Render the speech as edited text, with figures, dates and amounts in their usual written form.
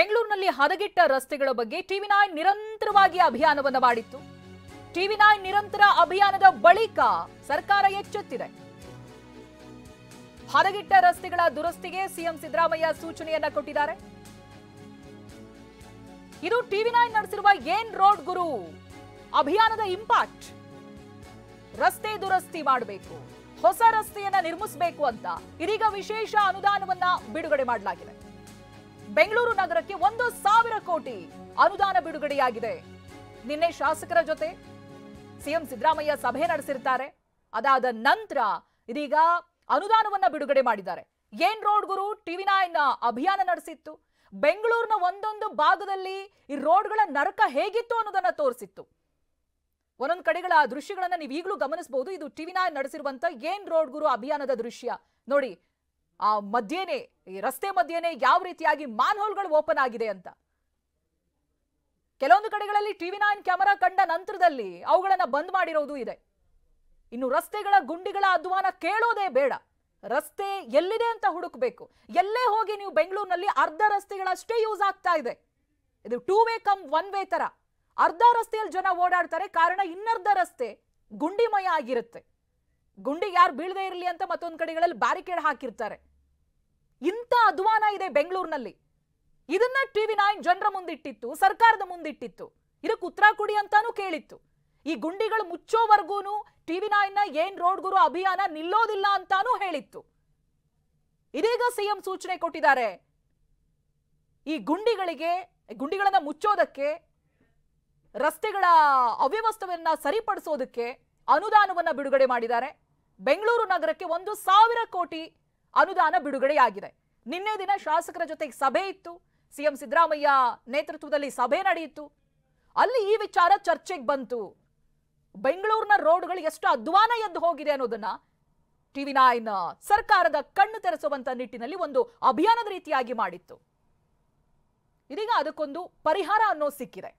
ಬೆಂಗಳೂರಿನಲ್ಲಿ ಹದಗೆಟ್ಟ ರಸ್ತೆಗಳ ಬಗ್ಗೆ ಟಿವಿ9 ನಿರಂತರವಾಗಿ ಅಭಿಯಾನವನ್ನ ಮಾಡಿತ್ತು. ಟಿವಿ9 ನಿರಂತರ ಅಭಿಯಾನದ ಬಳಿಕ ಸರ್ಕಾರ ಎಚ್ಚೆತ್ತಿದೆ. ಹದಗೆಟ್ಟ ರಸ್ತೆಗಳ ದುರಸ್ತಿಗೆ ಸಿಎಂ ಸಿದ್ದರಾಮಯ್ಯ ಸೂಚನೆಯನ್ನ ಕೊಟ್ಟಿದ್ದಾರೆ. ಇದು ಟಿವಿ9 ನಡೆಸಿರುವ ಏನ್ ರೋಡ್ ಗುರು ಅಭಿಯಾನದ ಇಂಪ್ಯಾಕ್ಟ್. ರಸ್ತೆ ದುರಸ್ತಿ ಮಾಡಬೇಕು, ಹೊಸ ರಸ್ತೆಯನ್ನ ನಿರ್ಮಿಸಬೇಕು ಅಂತ ಇದೀಗ ವಿಶೇಷ ಅನುದಾನವನ್ನ ಬಿಡುಗಡೆ ಮಾಡಲಾಗಿದೆ. ಬೆಂಗಳೂರು ನಗರಕ್ಕೆ 1,000 ಕೋಟಿ ಅನುದಾನ ಬಿಡುಗಡೆಯಾಗಿದೆ. ನಿನ್ನೆ ಶಾಸಕರ ಜೊತೆ ಸಿಎಂ ಸಿದ್ದರಾಮಯ್ಯ ಸಭೆ ನಡೆಸಿರ್ತಾರೆ. ಅದಾದ ನಂತರ ಇದೀಗ ಅನುದಾನವನ್ನ ಬಿಡುಗಡೆ ಮಾಡಿದ್ದಾರೆ. ಏನ್ ರೋಡ್ ಗುರು ಟಿವಿ9 ಅಭಿಯಾನ ನಡೆಸಿತ್ತು. ಬೆಂಗಳೂರಿನ ಒಂದೊಂದು ಭಾಗದಲ್ಲಿ ಈ ರೋಡ್ಗಳ ನರಕ ಹೇಗಿತ್ತು ಅನ್ನೋದನ್ನ ತೋರಿಸಿತ್ತು. ಒಂದೊಂದು ಕಡೆಗಳ ದೃಶ್ಯಗಳನ್ನ ನೀವು ಈಗಲೂ ಗಮನಿಸಬಹುದು. ಇದು ಟಿವಿ9 ನಡೆಸಿರುವಂತ ಏನ್ ರೋಡ್ ಗುರು ಅಭಿಯಾನದ ದೃಶ್ಯ ನೋಡಿ. ಆ ಮಧ್ಯೆನೆ, ಈ ರಸ್ತೆ ಮಧ್ಯೆನೆ ಯಾವ ರೀತಿಯಾಗಿ ಮ್ಯಾನ್ಹೋಲ್ಗಳು ಓಪನ್ ಆಗಿದೆ ಅಂತ. ಕೆಲವೊಂದು ಕಡೆಗಳಲ್ಲಿ ಟಿವಿ9 ಕ್ಯಾಮೆರಾ ಕಂಡ ನಂತರದಲ್ಲಿ ಅವುಗಳನ್ನ ಬಂದ್ ಮಾಡಿರೋದು ಇದೆ. ಇನ್ನು ರಸ್ತೆಗಳ ಗುಂಡಿಗಳ ಅಧ್ವಾನ ಕೇಳೋದೇ ಬೇಡ. ರಸ್ತೆ ಎಲ್ಲಿದೆ ಅಂತ ಹುಡುಕಬೇಕು. ಎಲ್ಲೇ ಹೋಗಿ ನೀವು ಬೆಂಗಳೂರಿನಲ್ಲಿ ಅರ್ಧ ರಸ್ತೆಗಳಷ್ಟೇ ಯೂಸ್ ಆಗ್ತಾ ಇದೆ. ಇದು 2 ವೇ ಕಮ್ 1 ವೇ ತರ. ಅರ್ಧ ರಸ್ತೆಯಲ್ಲಿ ಜನ ಓಡಾಡ್ತಾರೆ, ಕಾರಣ ಇನ್ನರ್ಧ ರಸ್ತೆ ಗುಂಡಿಮಯ ಆಗಿರುತ್ತೆ. ಗುಂಡಿ ಯಾರು ಬೀಳದೇ ಇರಲಿ ಅಂತ ಮತ್ತೊಂದು ಕಡೆಗಳಲ್ಲಿ ಬ್ಯಾರಿಕೇಡ್ ಹಾಕಿರ್ತಾರೆ. ಇಂಥ ಅಧ್ವಾನ ಇದೆ ಬೆಂಗಳೂರಿನಲ್ಲಿ. ಇದನ್ನ ಟಿವಿ9 ಜನರ ಮುಂದಿಟ್ಟಿತ್ತು, ಸರ್ಕಾರದ ಮುಂದಿಟ್ಟಿತ್ತು. ಇದಕ್ಕೆ ಉತ್ತರ ಕೊಡಿ ಅಂತಾನೂ ಕೇಳಿತ್ತು. ಈ ಗುಂಡಿಗಳು ಮುಚ್ಚೋವರೆಗೂ ಟಿವಿ9 ಏನ್ ರೋಡ್ ಗುರು ಅಭಿಯಾನ ನಿಲ್ಲೋದಿಲ್ಲ ಅಂತಾನೂ ಹೇಳಿತ್ತು. ಇದೀಗ ಸಿಎಂ ಸೂಚನೆ ಕೊಟ್ಟಿದ್ದಾರೆ. ಈ ಗುಂಡಿಗಳನ್ನ ಮುಚ್ಚೋದಕ್ಕೆ, ರಸ್ತೆಗಳ ಅವ್ಯವಸ್ಥೆಯನ್ನ ಸರಿಪಡಿಸೋದಕ್ಕೆ ಅನುದಾನವನ್ನ ಬಿಡುಗಡೆ ಮಾಡಿದ್ದಾರೆ. ಬೆಂಗಳೂರು ನಗರಕ್ಕೆ 1,000 ಕೋಟಿ ಅನುದಾನ ಬಿಡುಗಡೆಯಾಗಿದೆ. ನಿನ್ನೆ ದಿನ ಶಾಸಕರ ಜೊತೆಗೆ ಸಭೆ ಇತ್ತು. ಸಿಎಂ ಸಿದ್ದರಾಮಯ್ಯ ನೇತೃತ್ವದಲ್ಲಿ ಸಭೆ ನಡೆಯಿತು. ಅಲ್ಲಿ ಈ ವಿಚಾರ ಚರ್ಚೆಗೆ ಬಂತು. ಬೆಂಗಳೂರಿನ ರೋಡ್ಗಳು ಎಷ್ಟು ಅಧ್ವಾನ ಎದ್ದು ಹೋಗಿದೆ ಅನ್ನೋದನ್ನ ಟಿವಿ9 ಸರ್ಕಾರದ ಕಣ್ಣು ತೆರೆಸುವಂತ ನಿಟ್ಟಿನಲ್ಲಿ ಒಂದು ಅಭಿಯಾನದ ರೀತಿಯಾಗಿ ಮಾಡಿತ್ತು. ಇದೀಗ ಅದಕ್ಕೊಂದು ಪರಿಹಾರ ಅನ್ನೋ ಸಿಕ್ಕಿದೆ.